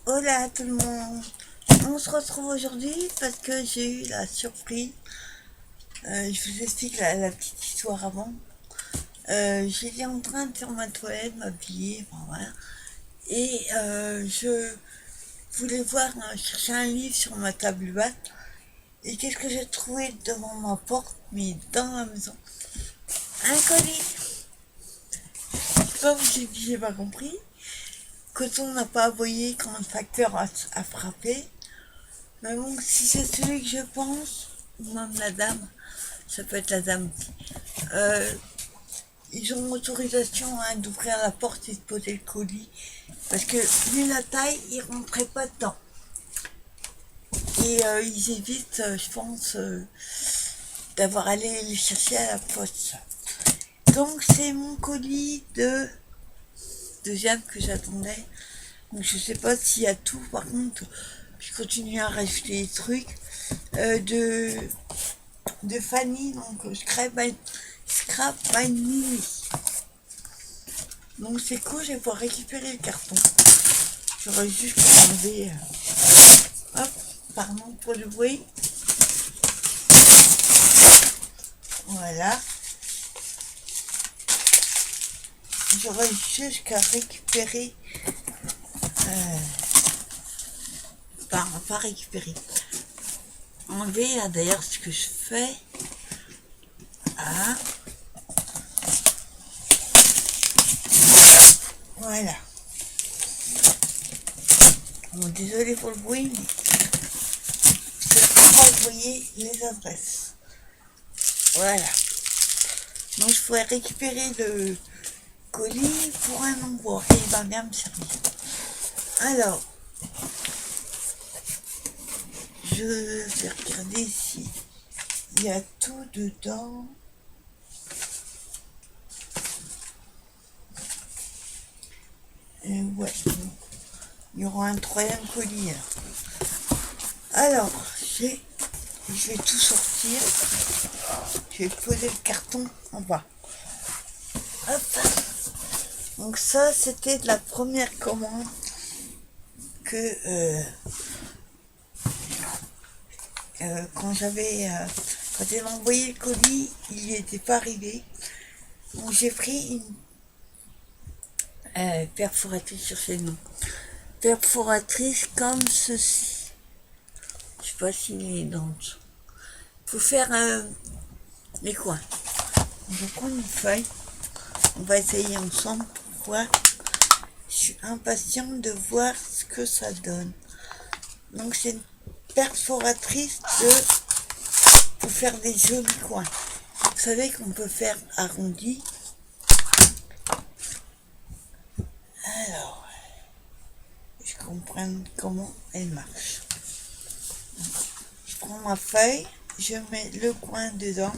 Hola tout le monde, on se retrouve aujourd'hui parce que j'ai eu la surprise. Je vous explique la petite histoire avant. J'étais en train de faire ma toilette, m'habiller, enfin, voilà. Et je voulais chercher un livre sur ma table basse. Et qu'est-ce que j'ai trouvé devant ma porte, mais dans la maison? Un colis. Comme j'ai pas compris, quand on n'a pas envoyé quand le facteur a frappé. Mais bon, si c'est celui que je pense, ou même la dame, ça peut être la dame, euh, ils ont autorisation d'ouvrir la porte et de poser le colis. Parce que vu la taille, ils rentraient pas dedans. Et ils évitent, je pense, d'avoir allé les chercher à la poste. Donc c'est mon colis de deuxième que j'attendais. Donc je sais pas s'il y a tout, par contre, je continue à rajouter des trucs. De Fanny, donc Scrap by Mimi. Donc c'est cool, je vais pouvoir récupérer le carton. J'aurais juste enlevé. Hop, pardon pour le bruit. Voilà. J'aurais juste qu'à récupérer. Pas récupérer. Enlever, là d'ailleurs, ce que je fais. Ah. Voilà. Bon, désolé pour le bruit, mais je ne peux pas voyer les adresses. Voilà. Donc je pourrais récupérer le colis pour un envoi et il va bien me servir. Alors, je vais regarder si il y a tout dedans. Ouais, il y aura un troisième colis. Alors, je vais tout sortir. Je vais poser le carton en bas. Hop. Donc ça, c'était de la première commande que quand ils m'ont envoyé le colis, il n'y était pas arrivé. Donc j'ai pris une perforatrice sur ces noms. Perforatrice comme ceci. Je sais pas s'il est dans. Faut faire les coins. On va prendre une feuille. On va essayer ensemble pour voir. Je suis impatiente de voir ce que ça donne. Donc c'est une perforatrice pour faire des jolis coins. Vous savez qu'on peut faire arrondi. Alors, je comprends comment elle marche. Je prends ma feuille, je mets le coin dedans.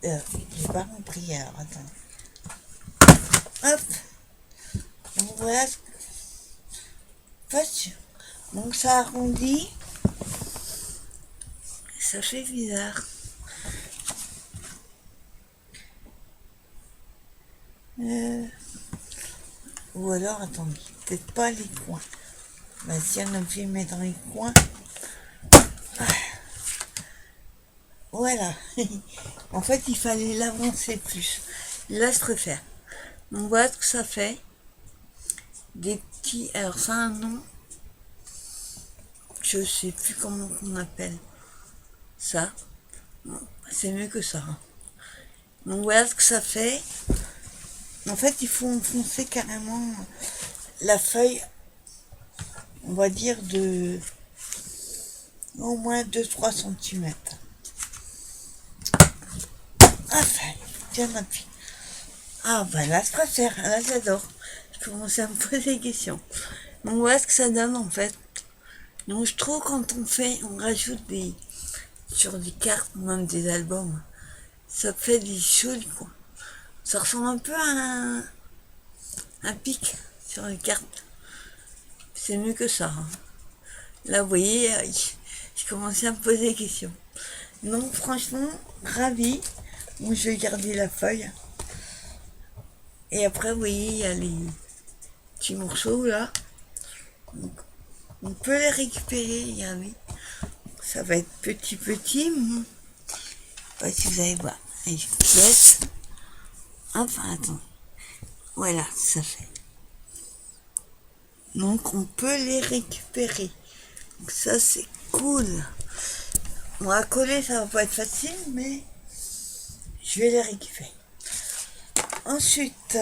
J'ai pas compris, alors attends. Hop. Donc voilà. Donc ça arrondit. Ça fait bizarre. Ou alors, attendez, peut-être pas les coins. Bah, si on a fait mettre dans les coins. Voilà. En fait, il fallait l'avancer plus. Là, je préfère. On voit ce que ça fait. Des petits. Alors, ça a un nom. Je sais plus comment on appelle ça. Bon, c'est mieux que ça. Donc, voilà ce que ça fait. En fait, il faut enfoncer carrément la feuille, on va dire, de au moins 2-3 cm. Enfin, bien appuyé. Ah, bah là, je préfère. Là, j'adore. Je commence à me poser des questions. Donc, voilà ce que ça donne, en fait. Donc, je trouve quand on rajoute sur des cartes, même des albums, ça fait des jolis coins. Ça ressemble un peu à un pic sur les cartes. C'est mieux que ça. Hein. Là, vous voyez, je commençais à me poser des questions. Donc, franchement, ravi. Moi, je vais garder la feuille. Et après, vous voyez, il y a les petits morceaux là. Donc, on peut les récupérer, regardez. Ça va être petit. Je sais pas si vous allez voir. Et je laisse. Enfin, attends. Voilà, ça fait. Donc, on peut les récupérer. Donc, ça, c'est cool. Bon, à coller, ça va pas être facile, mais je vais les récupérer. Ensuite,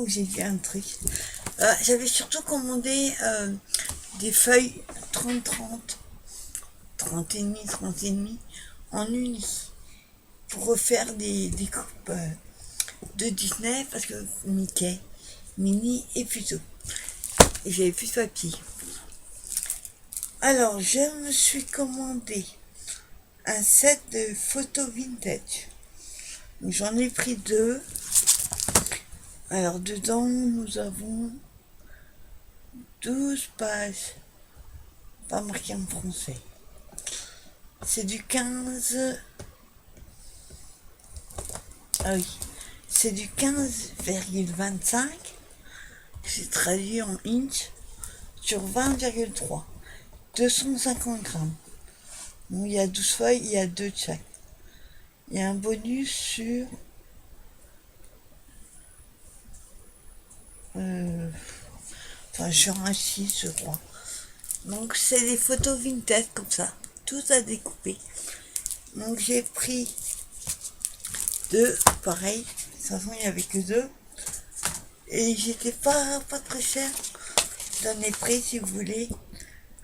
j'ai vu un truc. J'avais surtout commandé des feuilles 30-30, 30 et demi, en uni, pour refaire des coupes de Disney, parce que Mickey, Minnie et Puzo. Et j'avais plus de papier. Alors, je me suis commandé un set de photos vintage. Donc, j'en ai pris 2. Alors, dedans, nous avons 12 pages. Pas marqué en français. C'est du 15. Ah oui. C'est du 15,25. C'est traduit en inch sur 20,3. 250 grammes. Bon, il y a 12 feuilles, il y a 2 de chaque. Il y a un bonus sur sur un 6, je crois. Donc c'est des photos vintage comme ça, tout à découper. Donc j'ai pris 2, pareil. De toute façon il n'y avait que 2. Et j'étais pas très cher. J'en ai pris si vous voulez.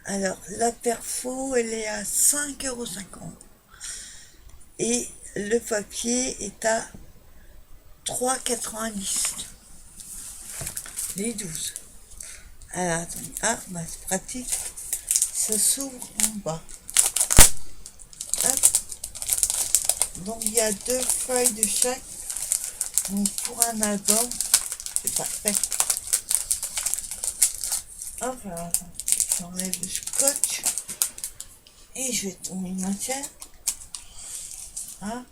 Alors la perfo elle est à 5,50 €. Et le papier est à 3,90 €. Les 12. Alors attendez. Ah bah c'est pratique. Ça s'ouvre en bas. Hop. Donc il y a 2 feuilles de chaque. Donc pour un album, c'est parfait. Hop, alors attends. J'enlève le scotch. Et je vais tourner ma chaîne. Hein,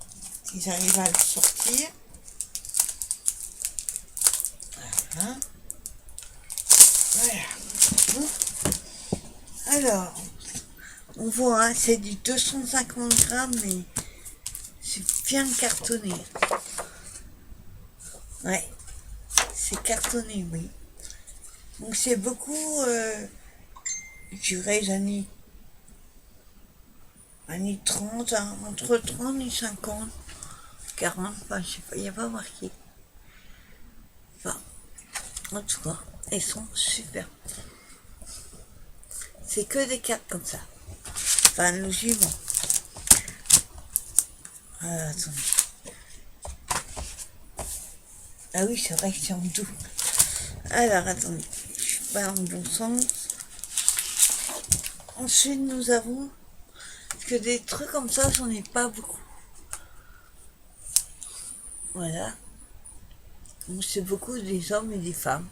si j'arrive à le sortir. Voilà. Voilà. Alors, on voit, hein, c'est du 250 grammes, mais c'est bien cartonné. Ouais, c'est cartonné, oui. Donc c'est beaucoup, je dirais, les années 30, hein, entre 30 et 50, 40, enfin, je sais pas, il n'y a pas marqué. Enfin, en tout cas, elles sont super. C'est que des cartes comme ça. Enfin, logiquement. Attendez. Ah oui, c'est vrai que c'est en double. Alors, attendez. Je suis pas dans le bon sens. Ensuite, nous avons... Parce que des trucs comme ça, j'en ai pas beaucoup. Voilà. Donc, c'est beaucoup des hommes et des femmes.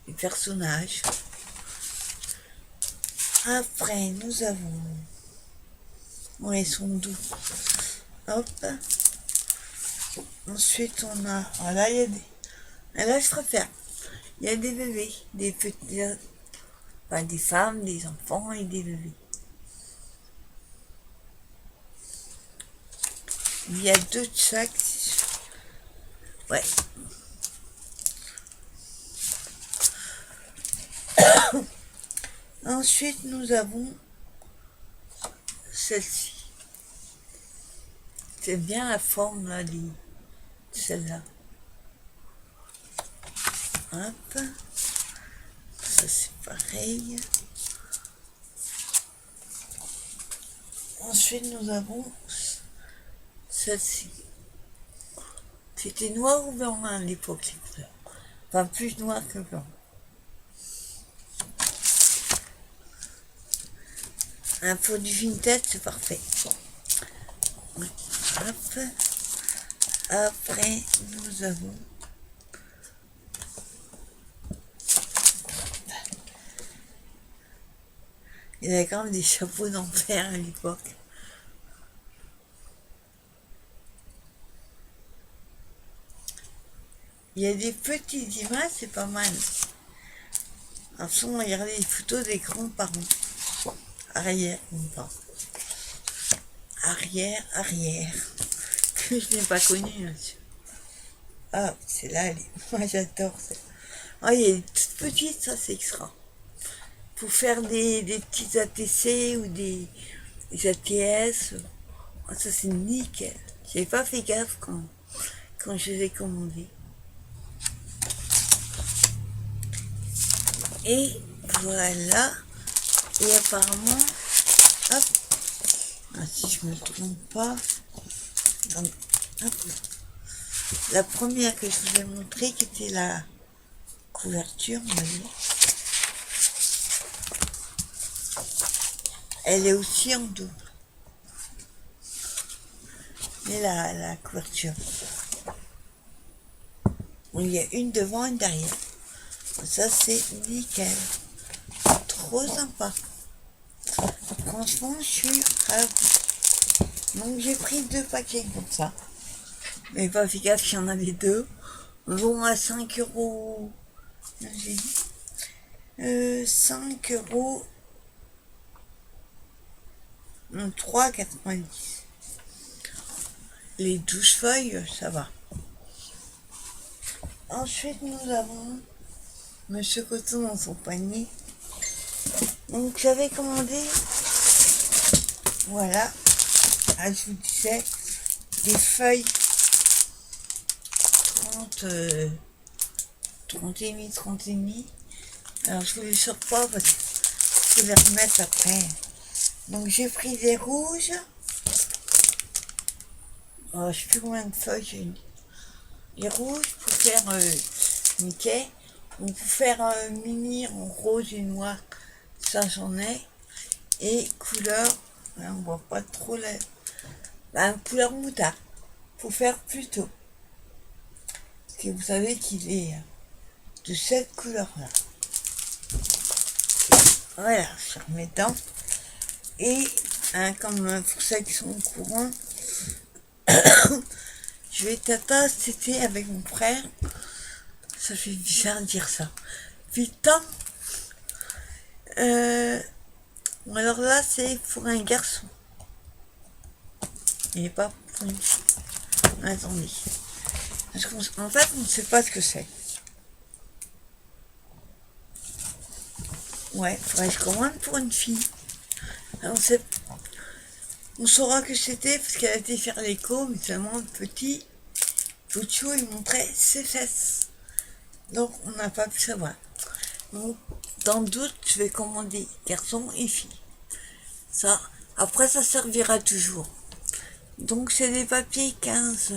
Des personnages. Après, nous avons... Ouais, ils sont doux. Hop. Ensuite, on a... Ah là, il y a des... Ah, là, je préfère. Il y a des bébés. Des petits... Enfin, des femmes, des enfants et des bébés. Il y a 2 de chaque. Ouais. Ensuite, nous avons celle-ci. C'est bien la forme là, de celle-là. Hop. Ça, c'est pareil. Ensuite, nous avons celle-ci. C'était noir ou blanc à l'époque, les couleurs. Enfin, plus noir que blanc. Un produit vintage, c'est parfait. Hop. Après, nous avons... Il y avait quand même des chapeaux d'enfer à l'époque. Il y a des petites images, c'est pas mal. En sont regarder les photos des grands-parents. Arrière, pas. Arrière. Que je n'ai pas connu, monsieur. Ah, c'est là, moi j'adore ça. Ah, il y a des toutes petites, ça c'est extra. Pour faire des petits ATC ou des ATS, ah, ça c'est nickel. J'ai pas fait gaffe quand je les ai commandés. Et voilà. Et apparemment, hop, ah, si je me trompe pas, hop, la première que je vous ai montrée, qui était la couverture, on va dire, elle est aussi en double. Mais la couverture, bon, il y a une devant, une derrière. Ça c'est nickel. Trop sympa. Franchement, je suis ravie. Donc j'ai pris 2 paquets comme ça. Mais pas fait gaffe, qu'il y en avait 2. Bon, à 5 €. J'ai dit 5 €. Non, 3,90 €. Les 12 feuilles, ça va. Ensuite, nous avons Monsieur Coton dans son panier. Donc j'avais commandé, voilà, je vous disais, des feuilles 30 et demi. Alors je vous les sors pas parce que je vais les remettre après. Donc j'ai pris des rouges. Oh, je sais plus combien de feuilles j'ai mis. Les rouges pour faire Mickey. Donc pour faire Mimi en rose et noir, ça j'en ai. Et couleur, là, on voit pas trop la couleur moutarde. Faut faire plus tôt. Parce que vous savez qu'il est de cette couleur-là. Voilà, je remets dedans. Et comme pour ceux qui sont au courant, je vais tata, c'était avec mon frère. Ça fait bizarre de dire ça. Putain. Alors là, c'est pour un garçon. Et pas pour une fille. Attendez. Parce qu'en fait, on ne sait pas ce que c'est. Ouais, faudrait que je commande pour une fille. Alors, on saura que c'était parce qu'elle a été faire l'écho, mais seulement le petit Pouchou, il montrait ses fesses. Donc, on n'a pas pu savoir. Donc, dans le doute, je vais commander garçon et fille. Ça, après, ça servira toujours. Donc, c'est des papiers 15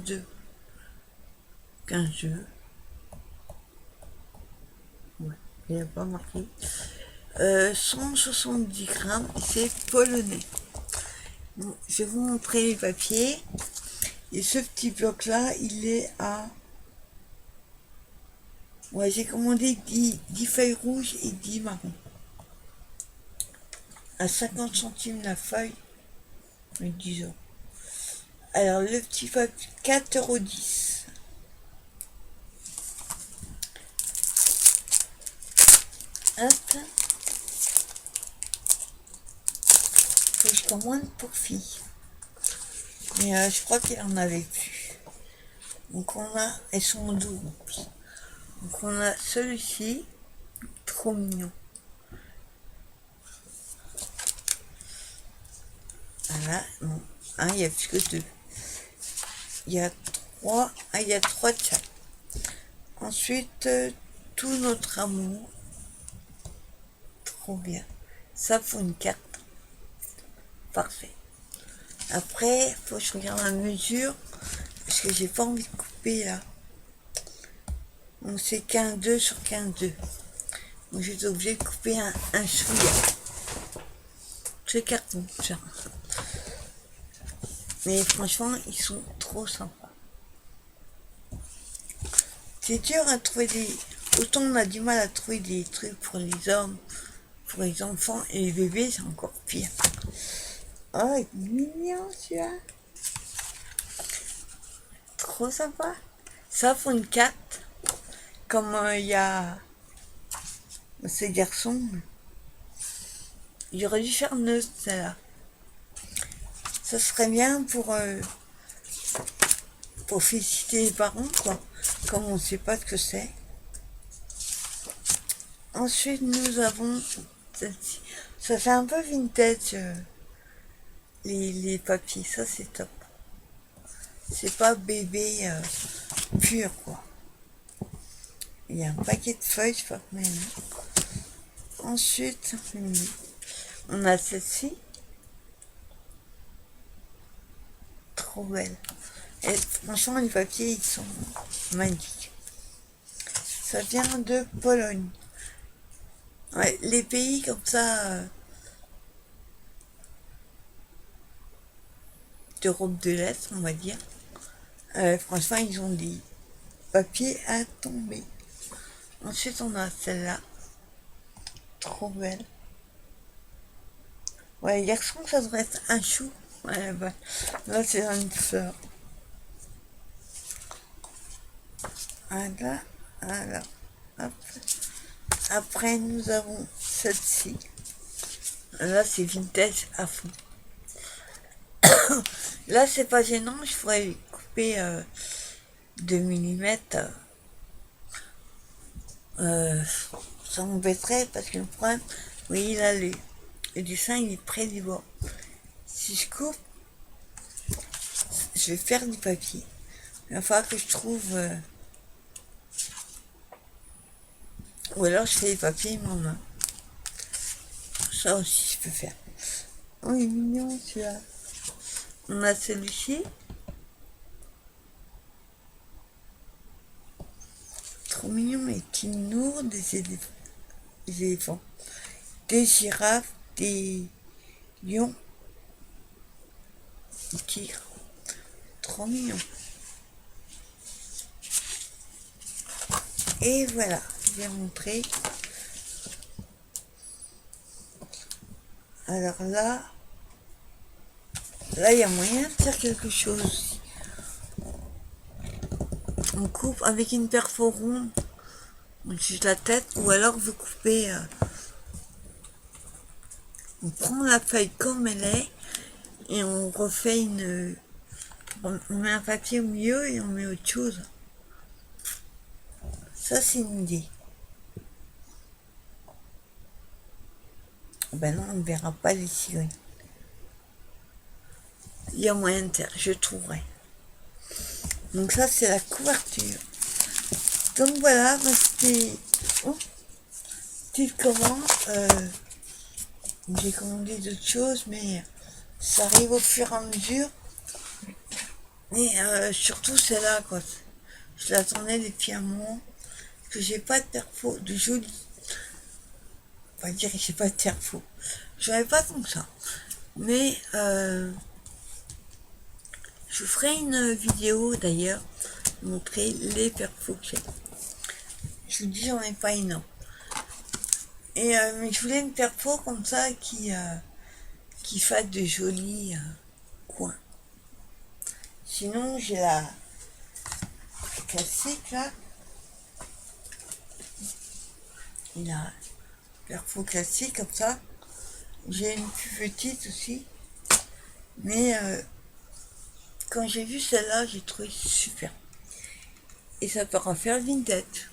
2. 15 2. Ouais, il n'y a pas marqué. 170 grammes, c'est polonais. Bon, je vais vous montrer les papiers. Et ce petit bloc-là, il est à... Ouais, j'ai commandé 10 feuilles rouges et 10 marrons. À 50 centimes la feuille. Mais 10 €. Alors, le petit papier, 4,10 €. Hop. Que je commande pour fille. Mais je crois qu'il en avait plus. Donc on a, elles sont en double. Donc on a celui-ci, trop mignon. Voilà, bon, il y a plus que 2. Il y a 3, il y a 3 de chaque. Ensuite, tout notre amour. Trop bien. Ça pour une carte. Parfait. Après, faut que je regarde la mesure. Parce que j'ai pas envie de couper là. Donc c'est 15,2 sur 15,2. Donc j'étais obligé de couper un chouïa. C'est carton, ça. Mais franchement, ils sont trop sympas. C'est dur à trouver des... Autant on a du mal à trouver des trucs pour les hommes, pour les enfants, et les bébés, c'est encore pire. Oh, mignon celui-là. Trop sympa. Ça pour une 4. Comme il y a ces garçons, j'aurais dû faire neutre celle-là. Ça serait bien pour féliciter les parents, quoi. Comme on ne sait pas ce que c'est. Ensuite, nous avons celle-ci. Ça fait un peu vintage, les papiers. Ça, c'est top. C'est pas bébé pur, quoi. Il y a un paquet de feuilles, je sais pas combien. Ensuite, on a celle-ci. Trop belle. Et franchement, les papiers, ils sont magnifiques. Ça vient de Pologne. Ouais, les pays comme ça, d'Europe de l'Est, on va dire. Franchement, ils ont des papiers à tomber. Ensuite, on a celle-là. Trop belle. Ouais, les garçons, ça devrait être un chou. Ouais, bah, là, c'est une fleur. Voilà, voilà. Hop. Après, nous avons celle-ci. Là, c'est vintage à fond. Là, c'est pas gênant. Je pourrais couper 2 mm. Ça m'embêterait parce que le problème, oui, là, le dessin, il est près du bord. Si je coupe, je vais faire du papier. Il va falloir que je trouve... ou alors, je fais les papiers en main. Ça aussi, je peux faire. Oh, il est mignon, celui-là. On a celui-ci. Trop mignon, et qui nourrit des éléphants, des girafes, des lions, des tigres. Trop mignon. Et voilà, je vais montrer. Alors là, il y a moyen de faire quelque chose. On coupe avec une perforon au-dessus de la tête, ou alors vous coupez, on prend la feuille comme elle est, et on refait on met un papier au milieu et on met autre chose. Ça, c'est une idée. Ben non, on ne verra pas les cigognes. Il y a moyen de faire, je trouverai. Donc ça, c'est la couverture. Donc voilà, c'était petite commande. J'ai commandé d'autres choses, mais ça arrive au fur et à mesure. Et surtout celle-là, quoi. Je l'attendais depuis un moment. Parce que j'ai pas de perfo, de joli. On va dire que j'ai pas de perfo. J'en ai pas comme ça. Mais je vous ferai une vidéo d'ailleurs, montrer les perfos que j'ai. Je vous dis, j'en ai pas énorme. Et mais je voulais une perfo comme ça qui fasse de jolis coins. Sinon, j'ai la classique là. La perfo classique comme ça. J'ai une plus petite aussi. Mais quand j'ai vu celle-là, j'ai trouvé super. Et ça pourra faire vintage.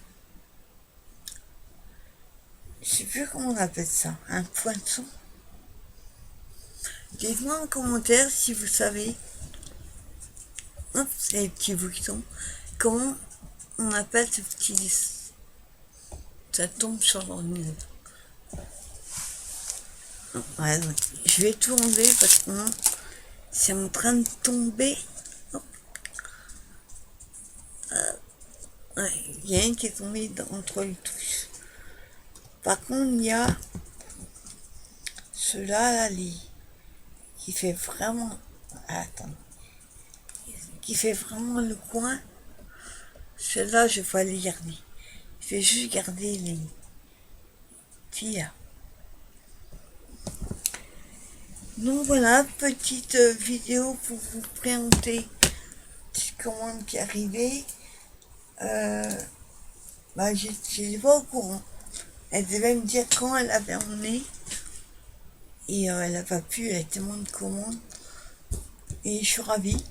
Je sais plus comment on appelle ça. Un poinçon. Dites-moi en commentaire si vous savez. Hop, c'est les petits boutons. Comment on appelle ce petit... Ça tombe sur l'ordinateur. Ouais, je vais tout enlever parce que c'est en train de tomber. Ouais, il y a une qui est tombée entre les touches. Par contre, il y a ceux-là, là, qui fait vraiment... Attends. Qui fait vraiment le coin. Ceux-là, je vais les garder. Je vais juste garder les petits là. Donc voilà, petite vidéo pour vous présenter cette commande qui est arrivée. Bah, j'étais pas au courant. Elle devait me dire quand elle avait emmené. Et elle n'a pas pu, elle a tellement de commandes. Et je suis ravie.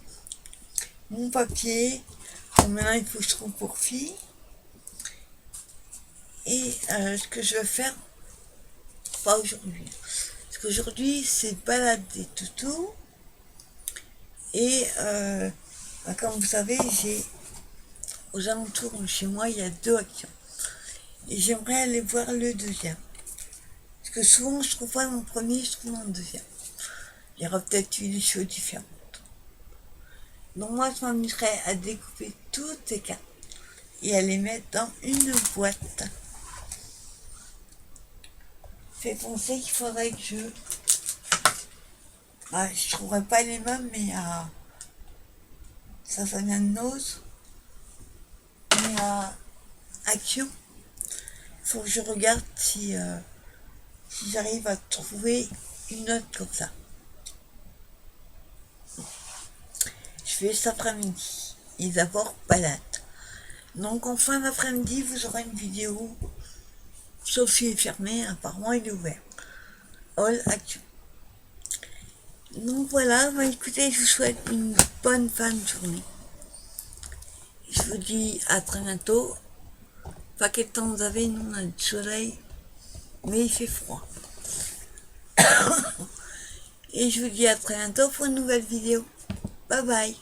Mon papier, bon, maintenant il faut que je trouve pour filles. Et ce que je vais faire, pas aujourd'hui. Parce qu'aujourd'hui, c'est balade des toutous. Et bah, comme vous savez, j'ai aux alentours de chez moi, il y a 2 actions. Et j'aimerais aller voir le deuxième. Parce que souvent, je trouve pas mon premier, je trouve mon deuxième. Il y aura peut-être eu des choses différentes. Donc moi, je m'amuserais à découper toutes ces cartes et à les mettre dans une boîte. Fait penser qu'il faudrait que je... Ah, je trouverais pas les mêmes, mais ça vient de Nose. Mais Action. Il faut que je regarde si j'arrive à trouver une note comme ça. Je vais cet après-midi. Et d'abord, balade. Donc en fin d'après-midi, vous aurez une vidéo. Sauf s'il est fermé, apparemment il est ouvert. All Action. Donc voilà, bah écoutez, je vous souhaite une bonne fin de journée. Je vous dis à très bientôt. Pas quel temps vous avez, nous on a du soleil, mais il fait froid. Et je vous dis à très bientôt pour une nouvelle vidéo. Bye bye.